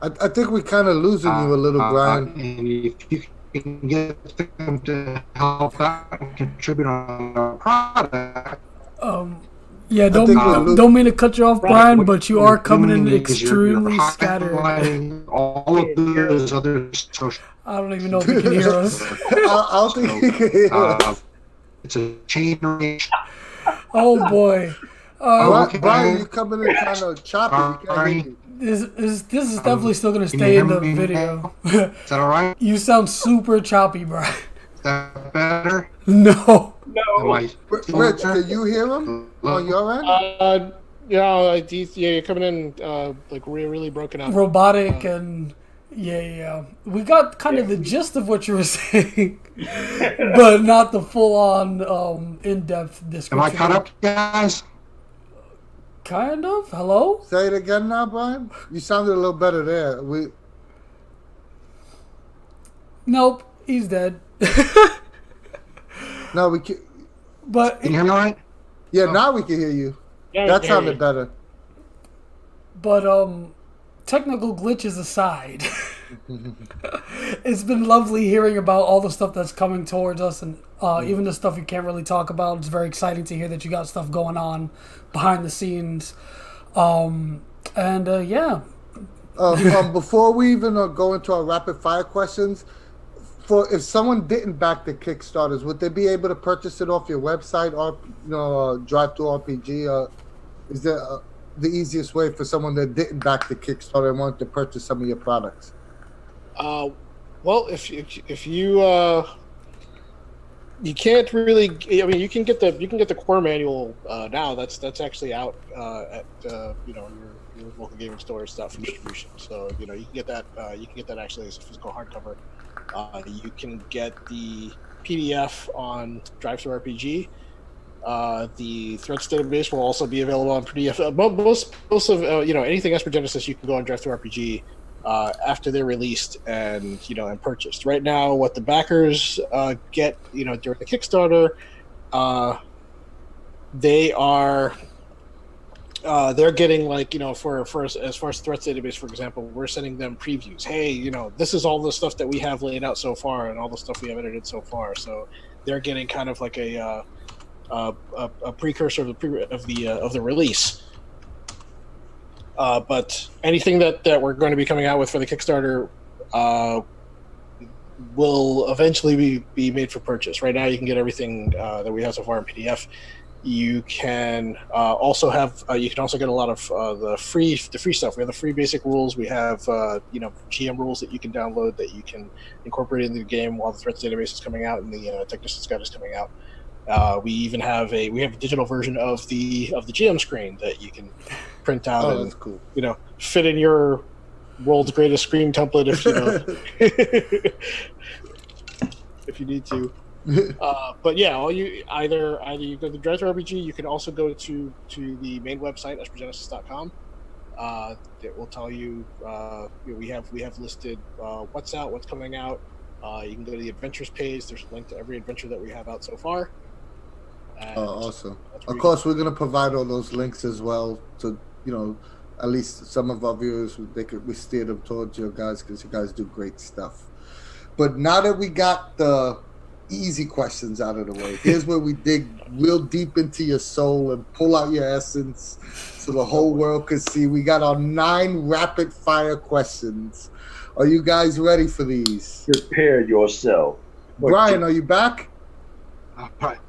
I think we're kind of losing you a little, Brian. And if you can get them to help out and contribute on a product. Yeah, don't mean to cut you off, Brian, but you are coming in extremely scattered. All of those other social. I don't even know if you can hear us. I don't think he can hear us. It's a chain reaction. Oh boy. Brian, you're coming in kind of choppy. We can't hear you. This is definitely still going to stay in the video. Is that all right? You sound super choppy, Brian. Is that better? No. Rich, can you hear him on your end? You're coming in like really broken up. Robotic and yeah. We got kind of the gist of what you were saying, but not the full-on in-depth description. Am I caught up, guys? Kind of. Hello? Say it again now, Brian. You sounded a little better there. Nope, he's dead. No, we can. But can you hear me all right? Yeah, now we can hear you. That sounded better. But technical glitches aside, it's been lovely hearing about all the stuff that's coming towards us, and even the stuff you can't really talk about. It's very exciting to hear that you got stuff going on behind the scenes. Yeah. Before we even go into our rapid fire questions, if someone didn't back the Kickstarters, would they be able to purchase it off your website or Drive to RPG? Is there the easiest way for someone that didn't back the Kickstarter and wanted to purchase some of your products? Well, if you you can't really. I mean, you can get the core manual now. That's actually out at your local gaming store stuff for distribution. So you can get that. You can get that actually as a physical hardcover. You can get the PDF on Drive to RPG. The threats database will also be available on PDF. Most of anything Esper Genesis, you can go on Drive to RPG after they're released and purchased. Right now, what the backers get during the Kickstarter, they're getting for as far as threats database, for example, we're sending them previews. Hey, this is all the stuff that we have laid out so far and all the stuff we have edited so far. So they're getting kind of like a precursor of the release. But anything that we're going to be coming out with for the Kickstarter will eventually be made for purchase. Right now, you can get everything that we have so far in PDF. You can also have you can also get a lot of the free stuff. We have the free basic rules. We have GM rules that you can download that you can incorporate into the game while the threats database is coming out and the Technician's Guide is coming out. We even have a digital version of the GM screen that you can print out and that's cool. Fit in your world's greatest screen template if if you need to. But yeah, all you either you go to Dredger RPG. You can also go to the main website espergenesis.com. It will tell you. We have listed what's out, what's coming out. You can go to the adventures page. There's a link to every adventure that we have out so far. Awesome. Of course, we're gonna provide all those links as well. So at least some of our viewers, we steer them towards you guys because you guys do great stuff. But now that we got the easy questions out of the way, here's where we dig real deep into your soul and pull out your essence so the whole world can see. We got our 9 rapid fire questions. Are you guys ready for these? Prepare yourself. Brian, are you back? All right.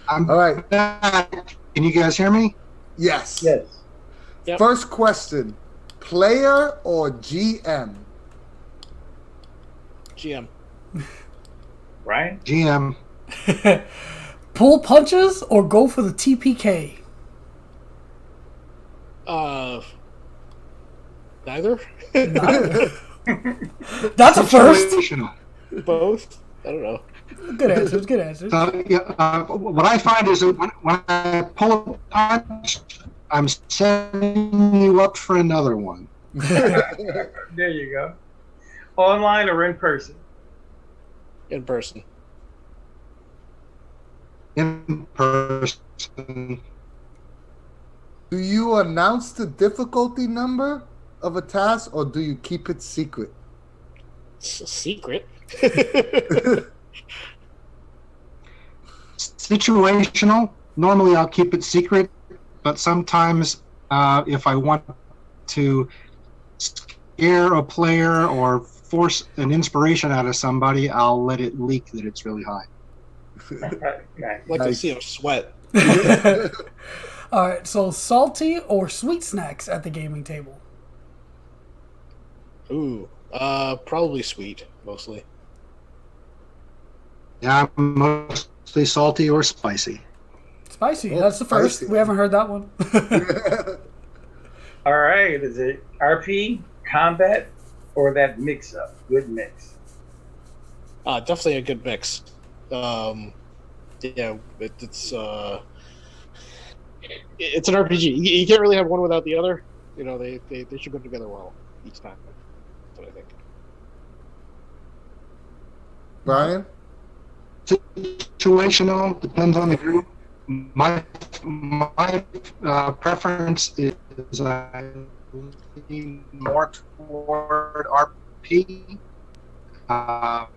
All right. Back. Can you guys hear me? Yes. Yes. Yep. First question: player or GM? GM. Brian? GM. Pull punches or go for the TPK? Neither. That's a first. Situational. Both. I don't know. Good answers. Good answers. What I find is that when I pull a punch, I'm setting you up for another one. There you go. Online or in person? In person. In person. Do you announce the difficulty number of a task, or do you keep it secret? It's a secret. Situational. Normally, I'll keep it secret, but sometimes, if I want to scare a player or force an inspiration out of somebody, I'll let it leak that it's really high. Like to see him sweat. All right. So salty or sweet snacks at the gaming table? Ooh, probably sweet mostly. Yeah, I'm mostly salty or spicy. Spicy. That's the first. Spicy. We haven't heard that one. All right. Is it RP, combat, or that mix-up? Good mix. Definitely a good mix. Yeah, it's an RPG. You can't really have one without the other. They should go together well each time. That's what I think. Brian? Situational, depends on the group. My preference is I lean more toward RP. But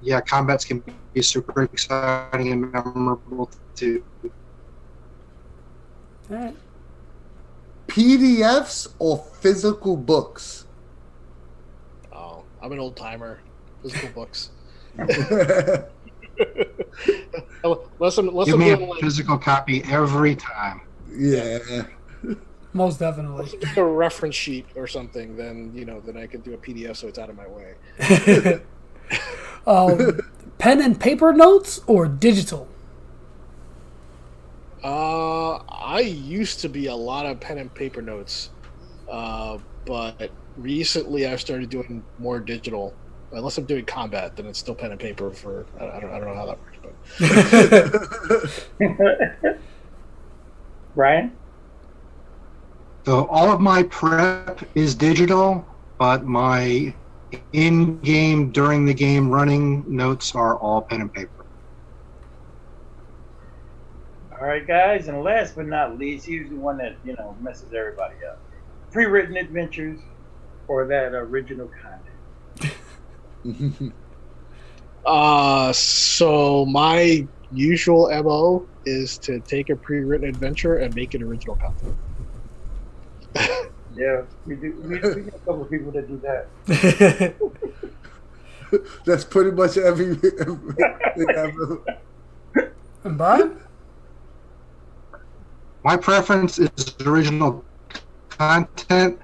yeah, combats can be super exciting and memorable too. All right. PDFs or physical books? Oh, I'm an old timer. Physical books. Unless I'm Give me a doing physical copy every time. Yeah. Most definitely. unless I'm doing a reference sheet or something, then then I can do a PDF so it's out of my way. Pen and paper notes or digital? I used to be a lot of pen and paper notes, but recently I've started doing more digital. Unless I'm doing combat, then it's still pen and paper. I don't know how that works, but Brian? So all of my prep is digital, but my in-game, during the game running notes are all pen and paper. All right, guys, and last but not least, here's the one that messes everybody up: pre-written adventures or that original content. So my usual MO is to take a pre-written adventure and make it original content. Yeah, we do. We got a couple of people that do that. That's pretty much every And Brian? My preference is original content.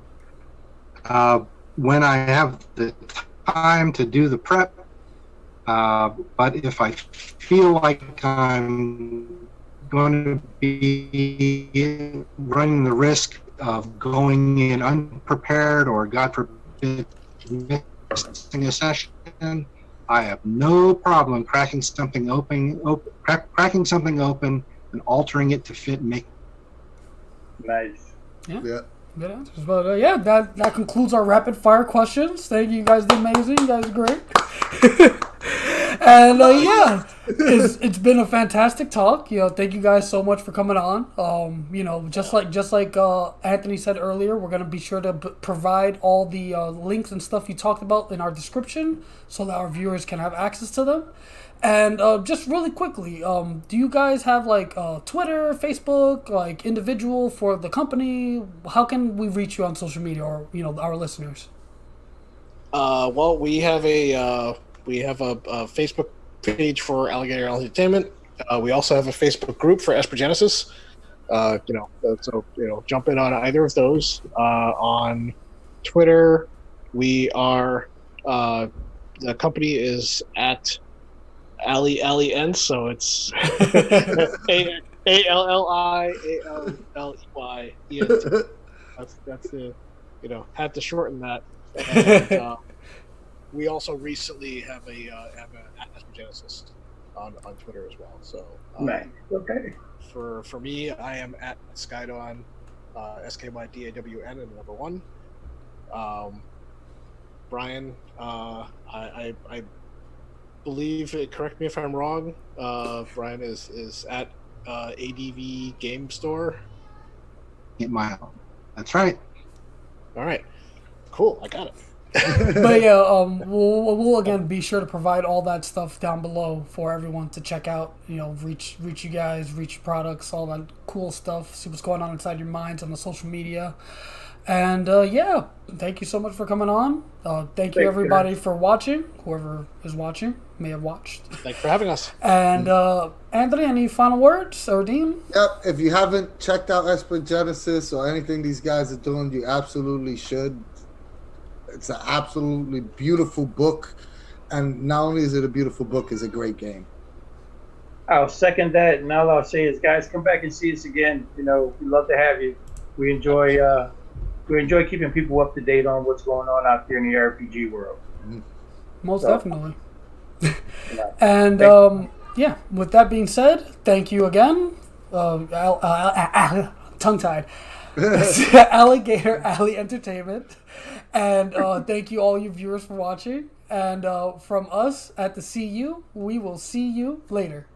When I have the time to do the prep, but if I feel like I'm going to be running the risk of going in unprepared or, God forbid, missing a session, I have no problem cracking something open and altering it to fit and make. Nice. Yeah. Yeah. Good answers. But yeah, that concludes our rapid fire questions. Thank you, you guys did amazing. You guys are great. And yeah, it's been a fantastic talk. Thank you guys so much for coming on. Just like Anthony said earlier, we're gonna be sure to provide all the links and stuff you talked about in our description, so that our viewers can have access to them. And just really quickly, do you guys have like Twitter, Facebook, like individual for the company? How can we reach you on social media, or our listeners? Well, we have a Facebook page for Alligator Entertainment. We also have a Facebook group for Esper Genesis. So jump in on either of those. On Twitter, we are the company is at Alley, so it's ALLIALLEYENT. That's the had to shorten that. And, we also recently have a Esper Genesis on Twitter as well. So Nice. Okay. For me, I am at Skydawn, SKYDAWN and the number 1. Brian, I believe, correct me if I'm wrong, Brian is at ADV Game Store. Get my own. That's right. All right, cool. I got it. But yeah, we'll again be sure to provide all that stuff down below for everyone to check out. Reach you guys, reach your products, all that cool stuff. See what's going on inside your minds on the social media. And yeah, thank you so much for coming on. Thank you everybody for watching. Whoever is watching may have watched. Thanks for having us. And Anthony, any final words, or Dean? Yep. If you haven't checked out Esper Genesis or anything these guys are doing, you absolutely should. It's an absolutely beautiful book, and not only is it a beautiful book, it's a great game. I'll second that, and all I'll say is, guys, come back and see us again. We love to have you. We enjoy keeping people up to date on what's going on out there in the RPG world. Most definitely. And yeah, with that being said, thank you again. Tongue-tied. Alligator Alley Entertainment. And thank you all you viewers for watching. And from us at the CU, we will see you later.